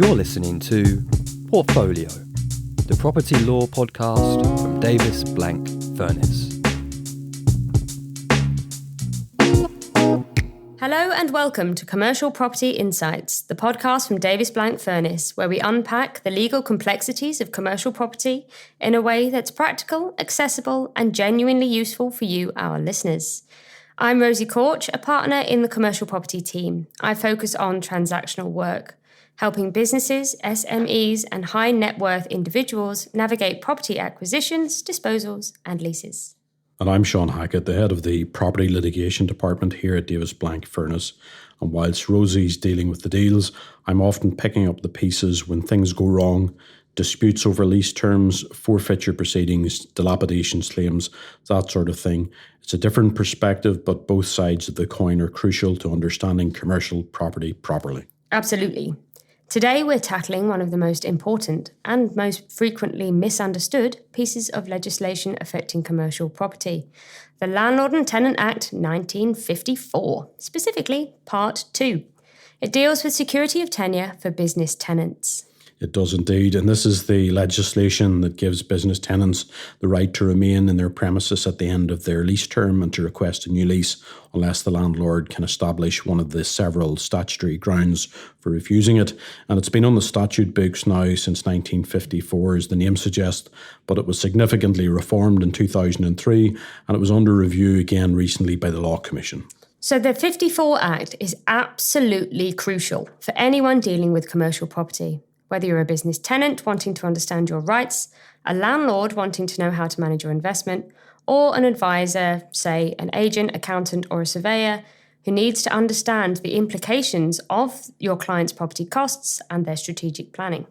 You're listening to Portfolio, the property law podcast from Davis Blank Furness. Hello and welcome to Commercial Property Insights, the podcast from Davis Blank Furness, where we unpack the legal complexities of commercial property in a way that's practical, accessible, and genuinely useful for you, our listeners. I'm Rosie Korcz, a partner in the commercial property team. I focus on transactional work, helping businesses, SMEs, and high net worth individuals navigate property acquisitions, disposals, and leases. And I'm Seán Hackett, the head of the Property Litigation Department here at Davis Blank Furness. And whilst Rosie's dealing with the deals, I'm often picking up the pieces when things go wrong, disputes over lease terms, forfeiture proceedings, dilapidations claims, that sort of thing. It's a different perspective, but both sides of the coin are crucial to understanding commercial property properly. Absolutely. Today we're tackling one of the most important and most frequently misunderstood pieces of legislation affecting commercial property, the Landlord Tenant Act 1954, specifically Part 2. It deals with security of tenure for business tenants. It does indeed, and this is the legislation that gives business tenants the right to remain in their premises at the end of their lease term and to request a new lease unless the landlord can establish one of the several statutory grounds for refusing it. And it's been on the statute books now since 1954, as the name suggests, but it was significantly reformed in 2003 and it was under review again recently by the Law Commission. So the 54 Act is absolutely crucial for anyone dealing with commercial property. Whether you're a business tenant wanting to understand your rights, a landlord wanting to know how to manage your investment, or an advisor, say an agent, accountant, or a surveyor, who needs to understand the implications of your client's property costs and their strategic planning.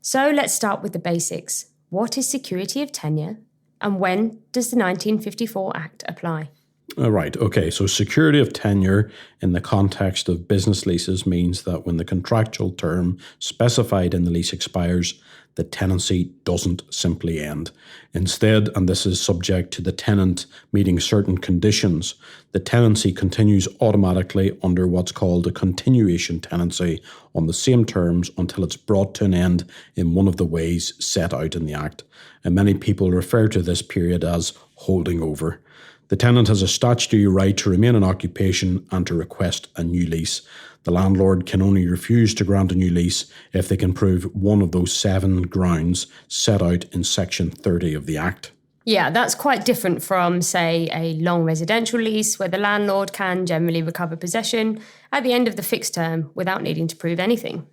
So let's start with the basics. What is security of tenure, and when does the 1954 Act apply? Right, okay, so security of tenure in the context of business leases means that when the contractual term specified in the lease expires, the tenancy doesn't simply end. Instead, and this is subject to the tenant meeting certain conditions, the tenancy continues automatically under what's called a continuation tenancy on the same terms until it's brought to an end in one of the ways set out in the Act. And many people refer to this period as holding over. The tenant has a statutory right to remain in occupation and to request a new lease. The landlord can only refuse to grant a new lease if they can prove one of those 7 grounds set out in Section 30 of the Act. Yeah, that's quite different from, say, a long residential lease where the landlord can generally recover possession at the end of the fixed term without needing to prove anything.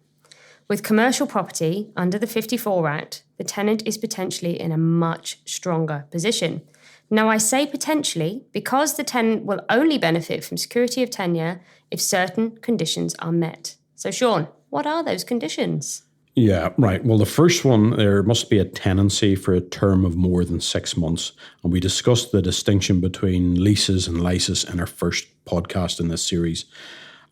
With commercial property, under the 54 Act, the tenant is potentially in a much stronger position. Now, I say potentially because the tenant will only benefit from security of tenure if certain conditions are met. So, Seán, what are those conditions? Yeah, right. Well, the first one, there must be a tenancy for a term of more than 6 months. And we discussed the distinction between leases and licenses in our first podcast in this series.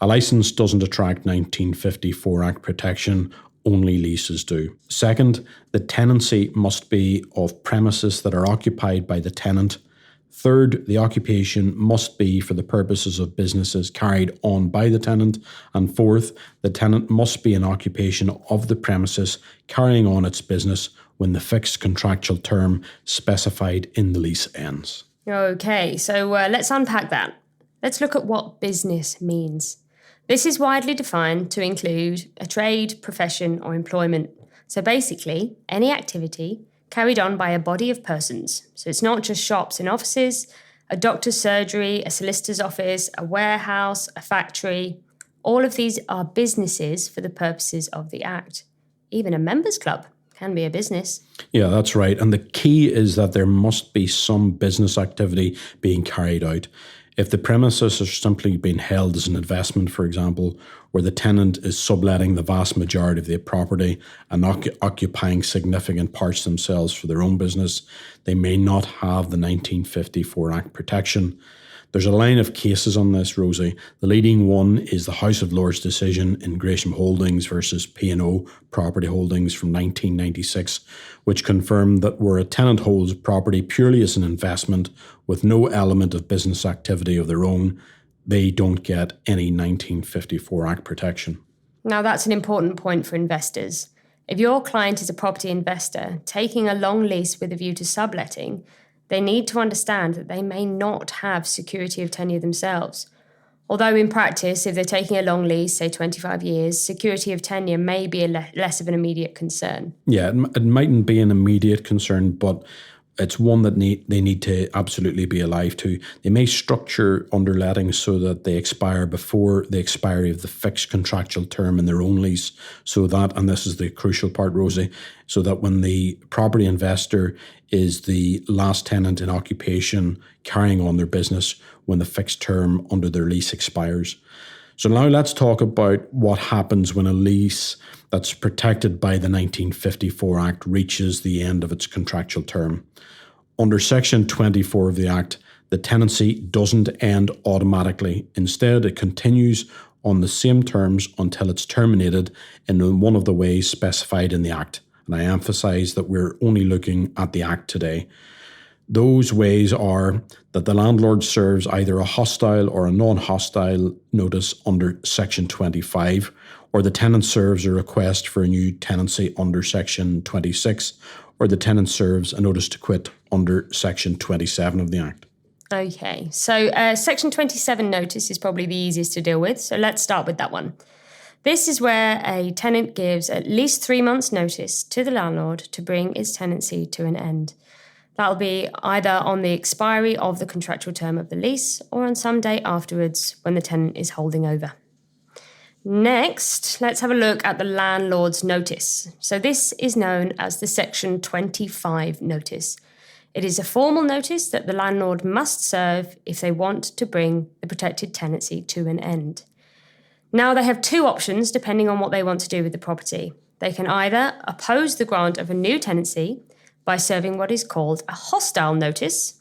A license doesn't attract 1954 Act protection. Only leases do. Second, the tenancy must be of premises that are occupied by the tenant. Third, the occupation must be for the purposes of businesses carried on by the tenant. And fourth, the tenant must be in occupation of the premises carrying on its business when the fixed contractual term specified in the lease ends. Okay, so let's unpack that. Let's look at what business means. This is widely defined to include a trade, profession, or employment. So basically, any activity carried on by a body of persons. So it's not just shops and offices, a doctor's surgery, a solicitor's office, a warehouse, a factory. All of these are businesses for the purposes of the Act. Even a members club can be a business. Yeah, that's right. And the key is that there must be some business activity being carried out. If the premises are simply being held as an investment, for example, where the tenant is subletting the vast majority of the property and occupying significant parts themselves for their own business, they may not have the 1954 Act protection. There's a line of cases on this, Rosie. The leading one is the House of Lords decision in Gresham Holdings versus P&O Property Holdings from 1996, which confirmed that where a tenant holds property purely as an investment with no element of business activity of their own, they don't get any 1954 Act protection. Now, that's an important point for investors. If your client is a property investor taking a long lease with a view to subletting, they need to understand that they may not have security of tenure themselves. Although in practice, if they're taking a long lease, say 25 years, security of tenure may be less of an immediate concern. Yeah, it mightn't be an immediate concern, but it's one that they need to absolutely be alive to. They may structure underlettings so that they expire before the expiry of the fixed contractual term in their own lease, so that, and this is the crucial part, Rosie, so that when the property investor is the last tenant in occupation carrying on their business when the fixed term under their lease expires. So now let's talk about what happens when a lease that's protected by the 1954 Act reaches the end of its contractual term. Under Section 24 of the Act, the tenancy doesn't end automatically. Instead, it continues on the same terms until it's terminated in one of the ways specified in the Act. And I emphasise that we're only looking at the Act today. Those ways are that the landlord serves either a hostile or a non-hostile notice under Section 25, or the tenant serves a request for a new tenancy under Section 26, or the tenant serves a notice to quit under Section 27 of the Act. Okay, so Section 27 notice is probably the easiest to deal with, so let's start with that one. This is where a tenant gives at least 3 months' notice to the landlord to bring its tenancy to an end. That'll be either on the expiry of the contractual term of the lease or on some day afterwards when the tenant is holding over. Next, let's have a look at the landlord's notice. So this is known as the Section 25 notice. It is a formal notice that the landlord must serve if they want to bring the protected tenancy to an end. Now, they have two options depending on what they want to do with the property. They can either oppose the grant of a new tenancy by serving what is called a hostile notice,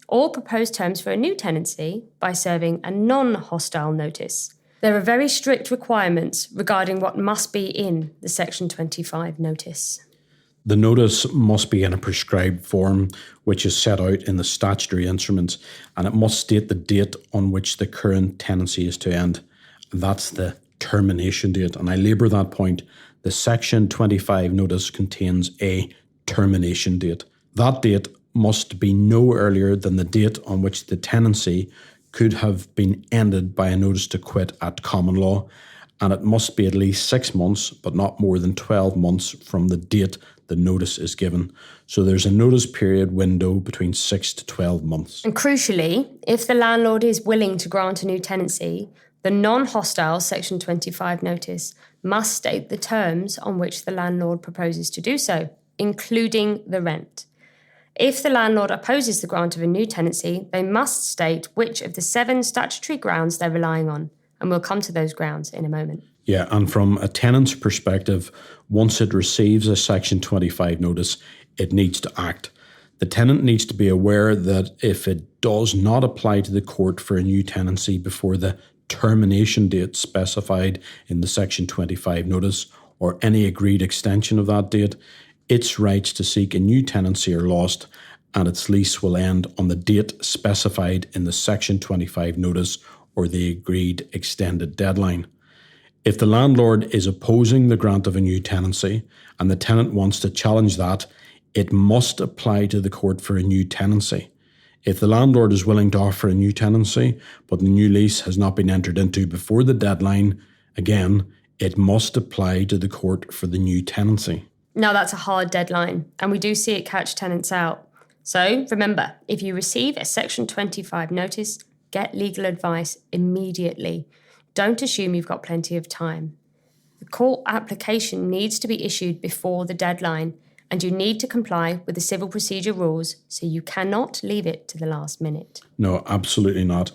or propose terms for a new tenancy by serving a non-hostile notice. There are very strict requirements regarding what must be in the Section 25 notice. The notice must be in a prescribed form, which is set out in the statutory instruments, and it must state the date on which the current tenancy is to end. That's the termination date. And I labour that point. The Section 25 notice contains a termination date. That date must be no earlier than the date on which the tenancy could have been ended by a notice to quit at common law, and it must be at least 6 months, but not more than 12 months from the date the notice is given. So there's a notice period window between 6 to 12 months. And crucially, if the landlord is willing to grant a new tenancy, the non-hostile Section 25 notice must state the terms on which the landlord proposes to do so, including the rent. If the landlord opposes the grant of a new tenancy, they must state which of the 7 statutory grounds they're relying on, and we'll come to those grounds in a moment. Yeah, and from a tenant's perspective, once it receives a Section 25 notice, it needs to act. The tenant needs to be aware that if it does not apply to the court for a new tenancy before the termination date specified in the Section 25 notice, or any agreed extension of that date, its rights to seek a new tenancy are lost, and its lease will end on the date specified in the Section 25 notice or the agreed extended deadline. If the landlord is opposing the grant of a new tenancy and the tenant wants to challenge that, it must apply to the court for a new tenancy. If the landlord is willing to offer a new tenancy, but the new lease has not been entered into before the deadline, again, it must apply to the court for the new tenancy. Now, that's a hard deadline, and we do see it catch tenants out. So remember, if you receive a Section 25 notice, get legal advice immediately. Don't assume you've got plenty of time. The court application needs to be issued before the deadline, and you need to comply with the civil procedure rules, so you cannot leave it to the last minute. No, absolutely not.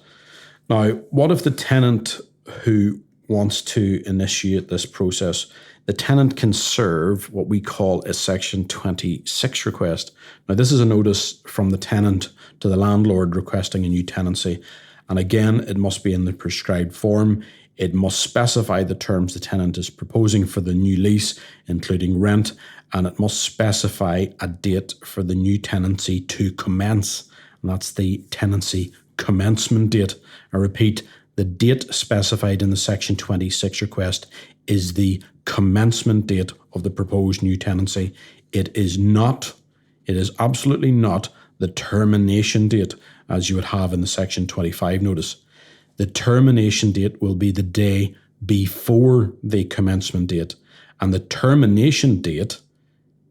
Now, what if the tenant who wants to initiate this process, the tenant can serve what we call a Section 26 request. Now, this is a notice from the tenant to the landlord requesting a new tenancy. And again, it must be in the prescribed form. It must specify the terms the tenant is proposing for the new lease, including rent, and it must specify a date for the new tenancy to commence. And that's the tenancy commencement date. I repeat, The date specified in the Section 26 request is the commencement date of the proposed new tenancy. It is absolutely not the termination date as you would have in the Section 25 notice. The termination date will be the day before the commencement date. And the termination date,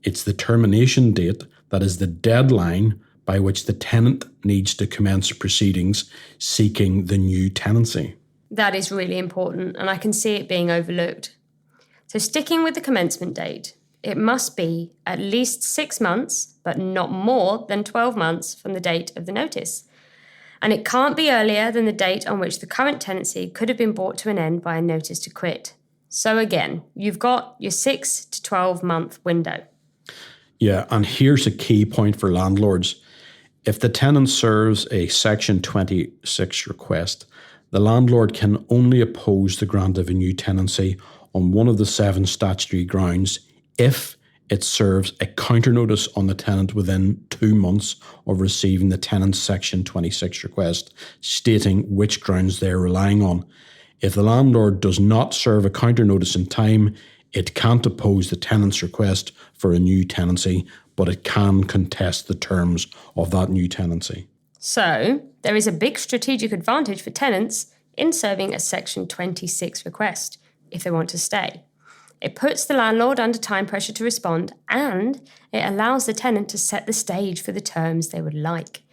it's the termination date that is the deadline by which the tenant needs to commence proceedings seeking the new tenancy. That is really important, and I can see it being overlooked. So sticking with the commencement date, it must be at least 6 months, but not more than 12 months from the date of the notice. And it can't be earlier than the date on which the current tenancy could have been brought to an end by a notice to quit. So again, you've got your 6 to 12 month window. Yeah, and here's a key point for landlords. If the tenant serves a Section 26 request, the landlord can only oppose the grant of a new tenancy on one of the 7 statutory grounds if it serves a counter notice on the tenant within 2 months of receiving the tenant's Section 26 request, stating which grounds they're relying on. If the landlord does not serve a counter notice in time, it can't oppose the tenant's request for a new tenancy, but it can contest the terms of that new tenancy. So, there is a big strategic advantage for tenants in serving a Section 26 request if they want to stay. It puts the landlord under time pressure to respond, and it allows the tenant to set the stage for the terms they would like.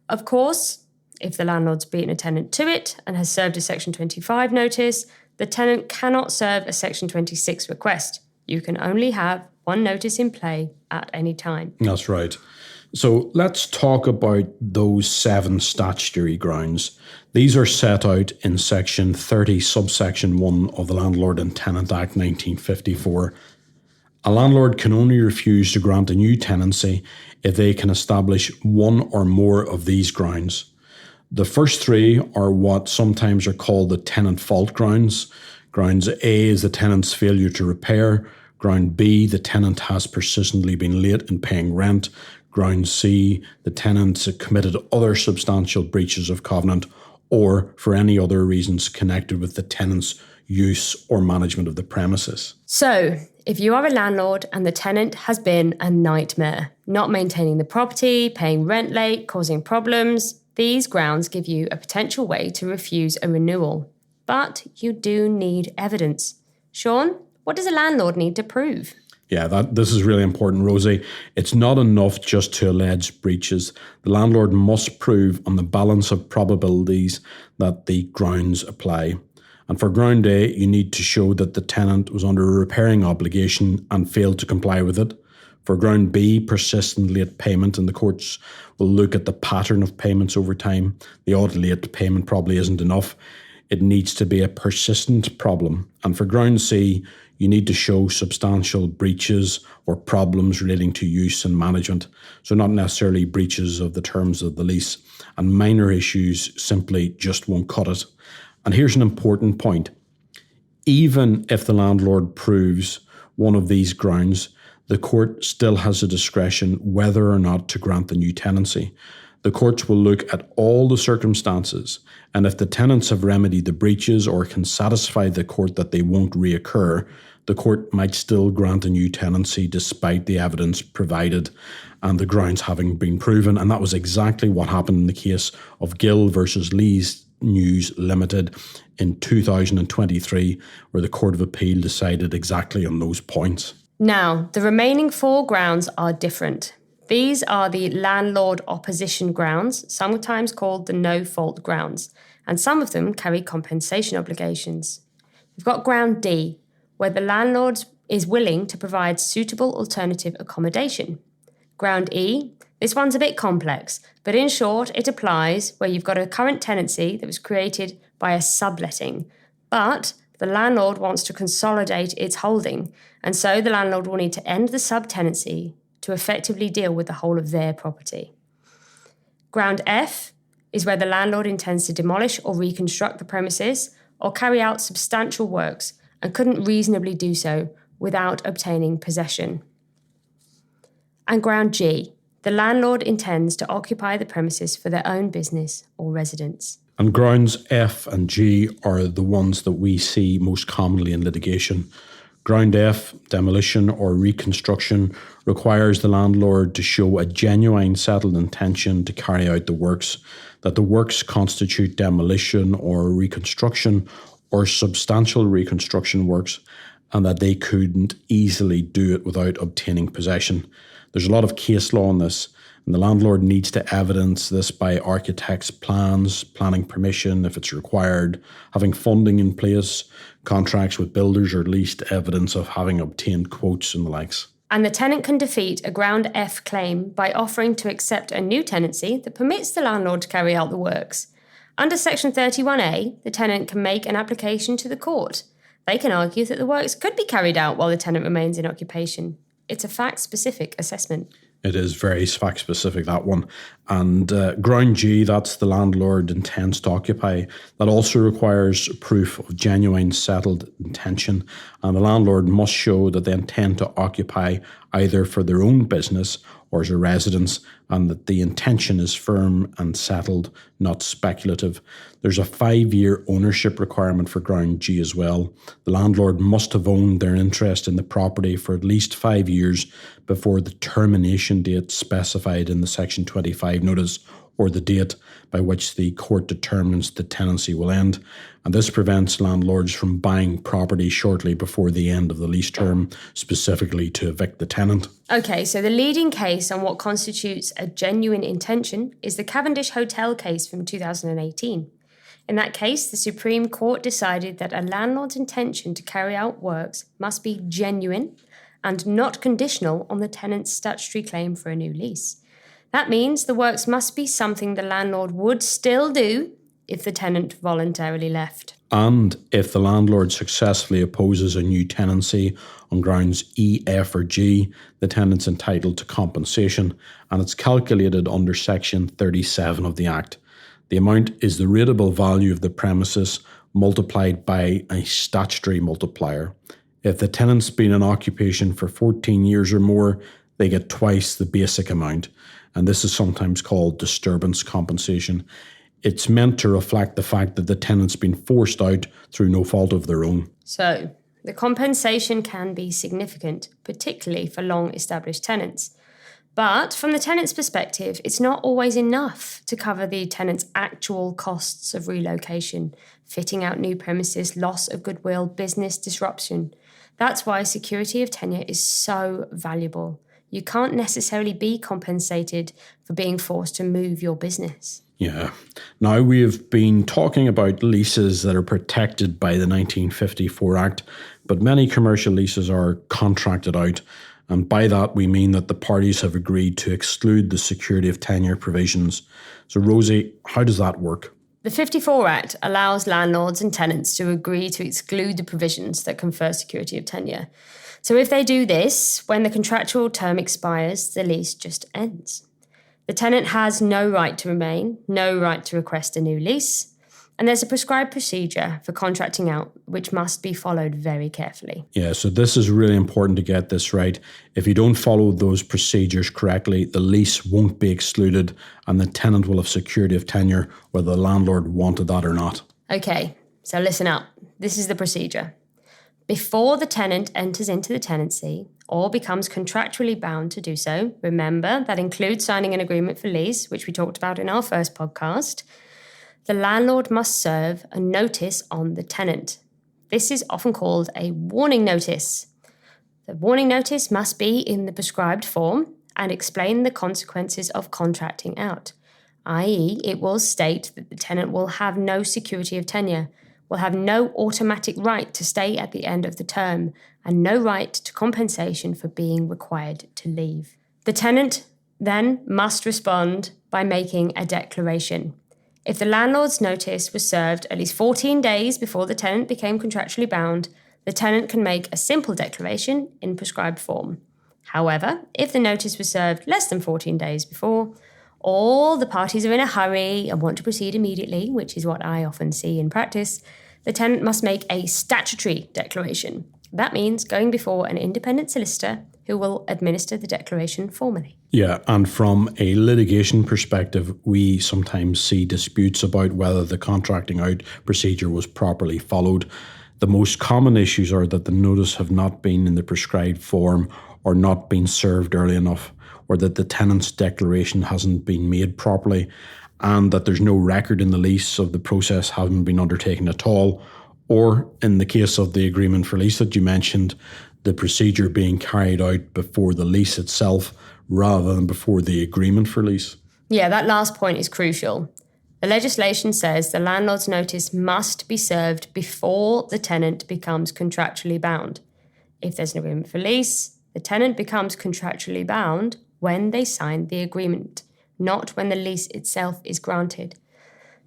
Of course, if the landlord's beaten a tenant to it and has served a Section 25 notice, the tenant cannot serve a Section 26 request. You can only have one notice in play at any time. That's right. So let's talk about those 7 statutory grounds. These are set out in Section 30, subsection 1 of the Landlord Tenant Act 1954. A landlord can only refuse to grant a new tenancy if they can establish one or more of these grounds. The first 3 are what sometimes are called the tenant fault grounds. Grounds A is the tenant's failure to repair. Ground B, the tenant has persistently been late in paying rent. Ground C, the tenant committed other substantial breaches of covenant, or for any other reasons connected with the tenant's use or management of the premises. So, if you are a landlord and the tenant has been a nightmare, not maintaining the property, paying rent late, causing problems, these grounds give you a potential way to refuse a renewal. But you do need evidence. Seán, what does a landlord need to prove? Yeah, this is really important, Rosie. It's not enough just to allege breaches. The landlord must prove on the balance of probabilities that the grounds apply. And for ground A, you need to show that the tenant was under a repairing obligation and failed to comply with it. For ground B, persistent late payment, and the courts will look at the pattern of payments over time. The odd late payment probably isn't enough. It needs to be a persistent problem. And for ground C, you need to show substantial breaches or problems relating to use and management. So not necessarily breaches of the terms of the lease. And minor issues simply just won't cut it. And here's an important point. Even if the landlord proves one of these grounds, the court still has a discretion whether or not to grant the new tenancy. The courts will look at all the circumstances, and if the tenants have remedied the breaches or can satisfy the court that they won't reoccur, the court might still grant a new tenancy despite the evidence provided and the grounds having been proven. And that was exactly what happened in the case of Gill versus Lees News Limited in 2023, where the Court of Appeal decided exactly on those points. Now, the remaining 4 grounds are different. These are the landlord opposition grounds, sometimes called the no-fault grounds, and some of them carry compensation obligations. We've got ground D, where the landlord is willing to provide suitable alternative accommodation. Ground E, this one's a bit complex, but in short, it applies where you've got a current tenancy that was created by a subletting, but the landlord wants to consolidate its holding, and so the landlord will need to end the subtenancy to effectively deal with the whole of their property. Ground F is where the landlord intends to demolish or reconstruct the premises or carry out substantial works and couldn't reasonably do so without obtaining possession. And ground G, the landlord intends to occupy the premises for their own business or residence. And grounds F and G are the ones that we see most commonly in litigation. Ground F, demolition or reconstruction, requires the landlord to show a genuine settled intention to carry out the works, that the works constitute demolition or reconstruction or substantial reconstruction works, and that they couldn't easily do it without obtaining possession. There's a lot of case law on this, and the landlord needs to evidence this by architect's plans, planning permission if it's required, having funding in place, contracts with builders, or at least evidence of having obtained quotes and the likes. And the tenant can defeat a Ground F claim by offering to accept a new tenancy that permits the landlord to carry out the works. Under Section 31A, the tenant can make an application to the court. They can argue that the works could be carried out while the tenant remains in occupation. It's a fact-specific assessment. It is very fact-specific, that one. And ground G, that's the landlord intends to occupy. That also requires proof of genuine settled intention. And the landlord must show that they intend to occupy either for their own business or as a residence, and that the intention is firm and settled, not speculative. There's a 5-year ownership requirement for ground G as well. The landlord must have owned their interest in the property for at least 5 years before the termination date specified in the Section 25 notice, or the date by which the court determines the tenancy will end. And this prevents landlords from buying property shortly before the end of the lease term, specifically to evict the tenant. Okay, so the leading case on what constitutes a genuine intention is the Cavendish Hotel case from 2018. In that case, the Supreme Court decided that a landlord's intention to carry out works must be genuine and not conditional on the tenant's statutory claim for a new lease. That means the works must be something the landlord would still do if the tenant voluntarily left. And if the landlord successfully opposes a new tenancy on grounds E, F or G, the tenant's entitled to compensation, and it's calculated under Section 37 of the Act. The amount is the rateable value of the premises multiplied by a statutory multiplier. If the tenant's been in occupation for 14 years or more, they get twice the basic amount, and this is sometimes called disturbance compensation. It's meant to reflect the fact that the tenant's been forced out through no fault of their own. So, the compensation can be significant, particularly for long-established tenants. But from the tenant's perspective, it's not always enough to cover the tenant's actual costs of relocation, fitting out new premises, loss of goodwill, business disruption. That's why security of tenure is so valuable. You can't necessarily be compensated for being forced to move your business. Yeah. Now, we have been talking about leases that are protected by the 1954 Act, but many commercial leases are contracted out. And by that, we mean that the parties have agreed to exclude the security of tenure provisions. So, Rosie, how does that work? The 54 Act allows landlords and tenants to agree to exclude the provisions that confer security of tenure. So if they do this, when the contractual term expires, the lease just ends. The tenant has no right to remain, no right to request a new lease, and there's a prescribed procedure for contracting out which must be followed very carefully. Yeah, so this is really important to get this right. If you don't follow those procedures correctly, the lease won't be excluded and the tenant will have security of tenure whether the landlord wanted that or not. Okay, so listen up. This is the procedure. Before the tenant enters into the tenancy or becomes contractually bound to do so, remember that includes signing an agreement for lease, which we talked about in our first podcast, the landlord must serve a notice on the tenant. This is often called a warning notice. The warning notice must be in the prescribed form and explain the consequences of contracting out, i.e., it will state that the tenant will have no security of tenure, will have no automatic right to stay at the end of the term, and no right to compensation for being required to leave. The tenant then must respond by making a declaration. If the landlord's notice was served at least 14 days before the tenant became contractually bound, the tenant can make a simple declaration in prescribed form. However, if the notice was served less than 14 days before, or the parties are in a hurry and want to proceed immediately, which is what I often see in practice, the tenant must make a statutory declaration. That means going before an independent solicitor who will administer the declaration formally. Yeah, and from a litigation perspective, we sometimes see disputes about whether the contracting out procedure was properly followed. The most common issues are that the notice have not been in the prescribed form or not been served early enough, or that the tenant's declaration hasn't been made properly, and that there's no record in the lease of the process having been undertaken at all, or in the case of the agreement for lease that you mentioned, the procedure being carried out before the lease itself rather than before the agreement for lease. Yeah, that last point is crucial. The legislation says the landlord's notice must be served before the tenant becomes contractually bound. If there's an agreement for lease, the tenant becomes contractually bound when they sign the agreement, not when the lease itself is granted.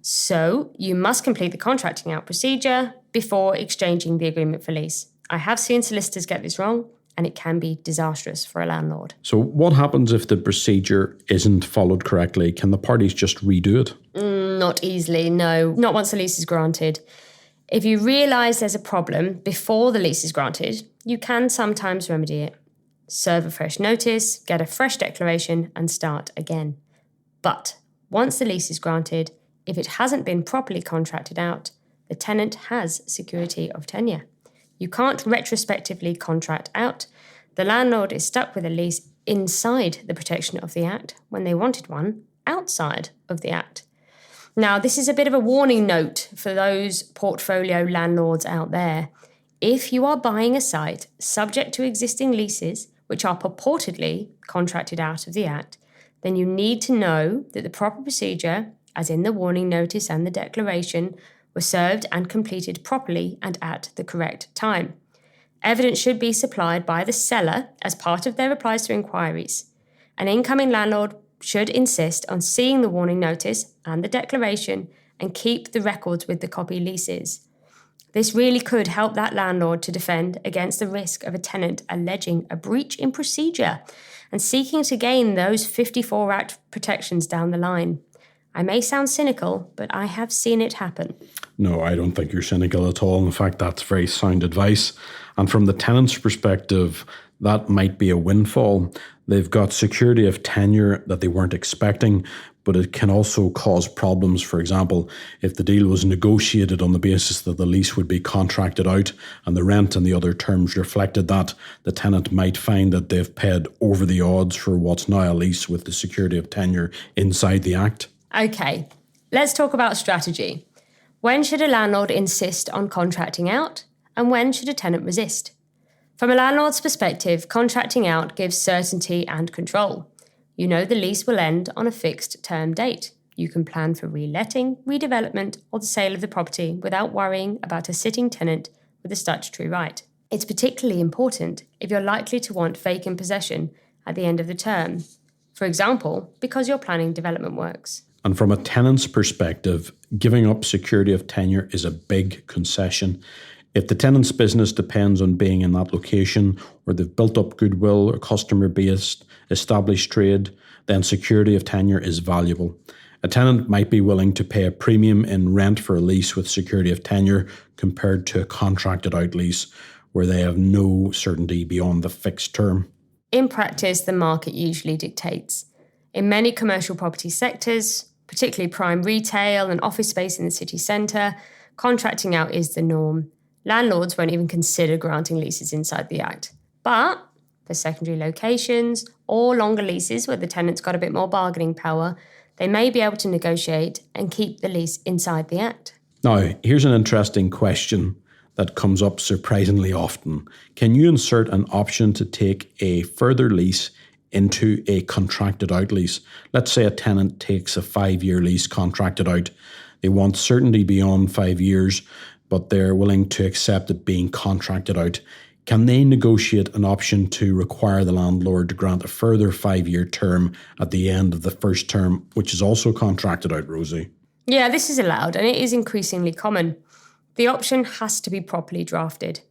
So you must complete the contracting out procedure before exchanging the agreement for lease. I have seen solicitors get this wrong, and it can be disastrous for a landlord. So what happens if the procedure isn't followed correctly? Can the parties just redo it? Not easily, no. Not once the lease is granted. If you realise there's a problem before the lease is granted, you can sometimes remedy it. Serve a fresh notice, get a fresh declaration, and start again. But once the lease is granted, if it hasn't been properly contracted out, the tenant has security of tenure. You can't retrospectively contract out. The landlord is stuck with a lease inside the protection of the Act when they wanted one outside of the Act. Now, this is a bit of a warning note for those portfolio landlords out there. If you are buying a site subject to existing leases, which are purportedly contracted out of the Act, then you need to know that the proper procedure, as in the warning notice and the declaration, were served and completed properly and at the correct time. Evidence should be supplied by the seller as part of their replies to inquiries. An incoming landlord should insist on seeing the warning notice and the declaration and keep the records with the copy leases. This really could help that landlord to defend against the risk of a tenant alleging a breach in procedure and seeking to gain those 54 Act protections down the line. I may sound cynical, but I have seen it happen. No, I don't think you're cynical at all. In fact, that's very sound advice. And from the tenant's perspective, that might be a windfall. They've got security of tenure that they weren't expecting, but it can also cause problems. For example, if the deal was negotiated on the basis that the lease would be contracted out and the rent and the other terms reflected that, the tenant might find that they've paid over the odds for what's now a lease with the security of tenure inside the Act. Okay, let's talk about strategy. When should a landlord insist on contracting out, and when should a tenant resist? From a landlord's perspective, contracting out gives certainty and control. You know the lease will end on a fixed term date. You can plan for reletting, redevelopment, or the sale of the property without worrying about a sitting tenant with a statutory right. It's particularly important if you're likely to want vacant possession at the end of the term. For example, because you're planning development works. And from a tenant's perspective, giving up security of tenure is a big concession. If the tenant's business depends on being in that location, or they've built up goodwill or customer base, established trade, then security of tenure is valuable. A tenant might be willing to pay a premium in rent for a lease with security of tenure compared to a contracted out lease where they have no certainty beyond the fixed term. In practice, the market usually dictates. In many commercial property sectors, particularly prime retail and office space in the city centre, contracting out is the norm. Landlords won't even consider granting leases inside the Act. But for secondary locations or longer leases where the tenant's got a bit more bargaining power, they may be able to negotiate and keep the lease inside the Act. Now, here's an interesting question that comes up surprisingly often. Can you insert an option to take a further lease into a contracted out lease? Let's say a tenant takes a 5-year lease contracted out. They want certainty beyond 5 years, but they're willing to accept it being contracted out. Can they negotiate an option to require the landlord to grant a further 5-year term at the end of the first term, which is also contracted out, Rosie? Yeah, this is allowed, and it is increasingly common. The option has to be properly drafted.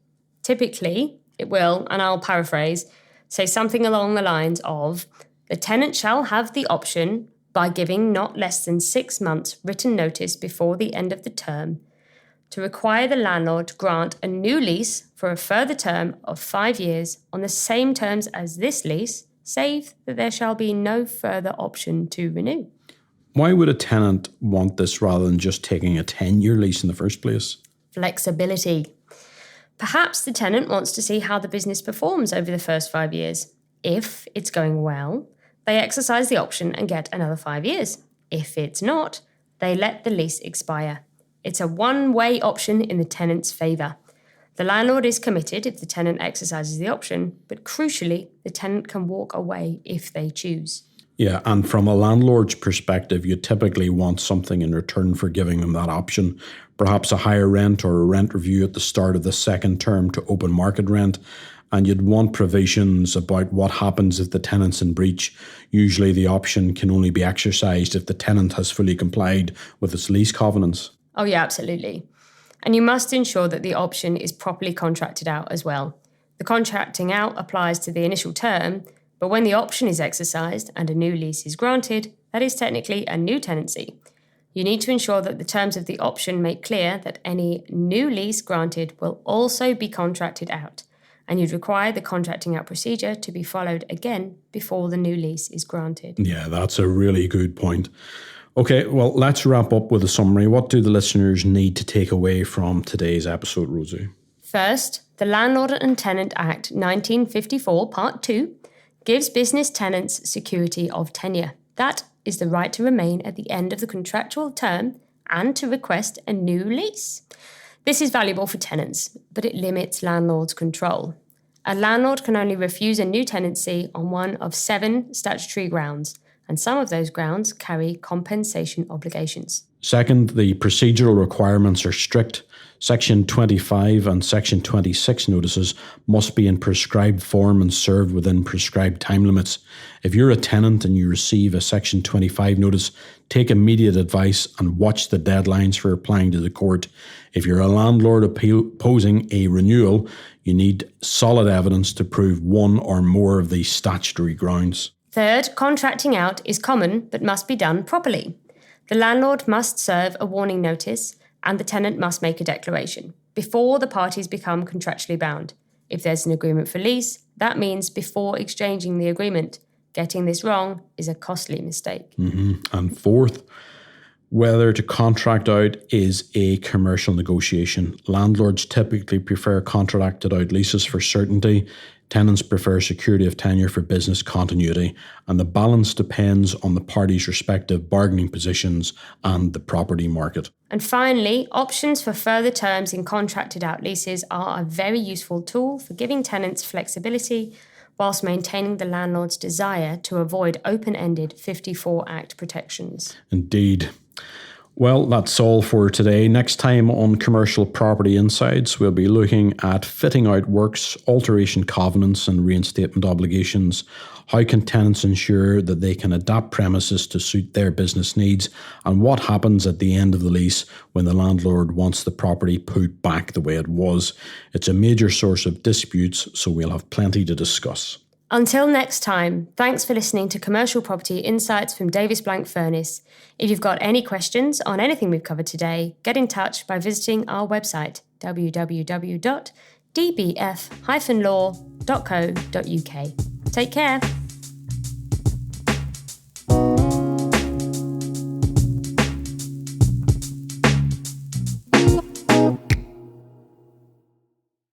Typically, it will, and I'll paraphrase, say something along the lines of, the tenant shall have the option, by giving not less than 6 months written notice before the end of the term, to require the landlord to grant a new lease for a further term of 5 years on the same terms as this lease, save that there shall be no further option to renew. Why would a tenant want this rather than just taking a 10-year lease in the first place? Flexibility. Perhaps the tenant wants to see how the business performs over the first 5 years. If it's going well, they exercise the option and get another 5 years. If it's not, they let the lease expire. It's a one-way option in the tenant's favour. The landlord is committed if the tenant exercises the option, but crucially, the tenant can walk away if they choose. Yeah, and from a landlord's perspective, you typically want something in return for giving them that option. Perhaps a higher rent or a rent review at the start of the second term to open market rent. And you'd want provisions about what happens if the tenant's in breach. Usually the option can only be exercised if the tenant has fully complied with its lease covenants. Oh yeah, absolutely. And you must ensure that the option is properly contracted out as well. The contracting out applies to the initial term, but when the option is exercised and a new lease is granted, that is technically a new tenancy. You need to ensure that the terms of the option make clear that any new lease granted will also be contracted out, and you'd require the contracting out procedure to be followed again before the new lease is granted. Yeah, that's a really good point. Okay, well, let's wrap up with a summary. What do the listeners need to take away from today's episode, Rosie? First, the Landlord Tenant Act 1954, Part 2, gives business tenants security of tenure. That is the right to remain at the end of the contractual term and to request a new lease. This is valuable for tenants, but it limits landlords' control. A landlord can only refuse a new tenancy on one of 7 statutory grounds, and some of those grounds carry compensation obligations. Second, the procedural requirements are strict. Section 25 and Section 26 notices must be in prescribed form and served within prescribed time limits. If you're a tenant and you receive a Section 25 notice, take immediate advice and watch the deadlines for applying to the court. If you're a landlord opposing a renewal, you need solid evidence to prove one or more of these statutory grounds. Third, contracting out is common but must be done properly. The landlord must serve a warning notice and the tenant must make a declaration before the parties become contractually bound. If there's an agreement for lease, that means before exchanging the agreement. Getting this wrong is a costly mistake. And fourth, whether to contract out is a commercial negotiation. Landlords typically prefer contracted out leases for certainty. Tenants prefer security of tenure for business continuity, and the balance depends on the parties' respective bargaining positions and the property market. And finally, options for further terms in contracted out leases are a very useful tool for giving tenants flexibility whilst maintaining the landlord's desire to avoid open-ended 54 Act protections. Indeed. Well, that's all for today. Next time on Commercial Property Insights, we'll be looking at fitting out works, alteration covenants and reinstatement obligations. How can tenants ensure that they can adapt premises to suit their business needs? And what happens at the end of the lease when the landlord wants the property put back the way it was? It's a major source of disputes, so we'll have plenty to discuss. Until next time, thanks for listening to Commercial Property Insights from Davis Blank Furness. If you've got any questions on anything we've covered today, get in touch by visiting our website, www.dbf-law.co.uk. Take care.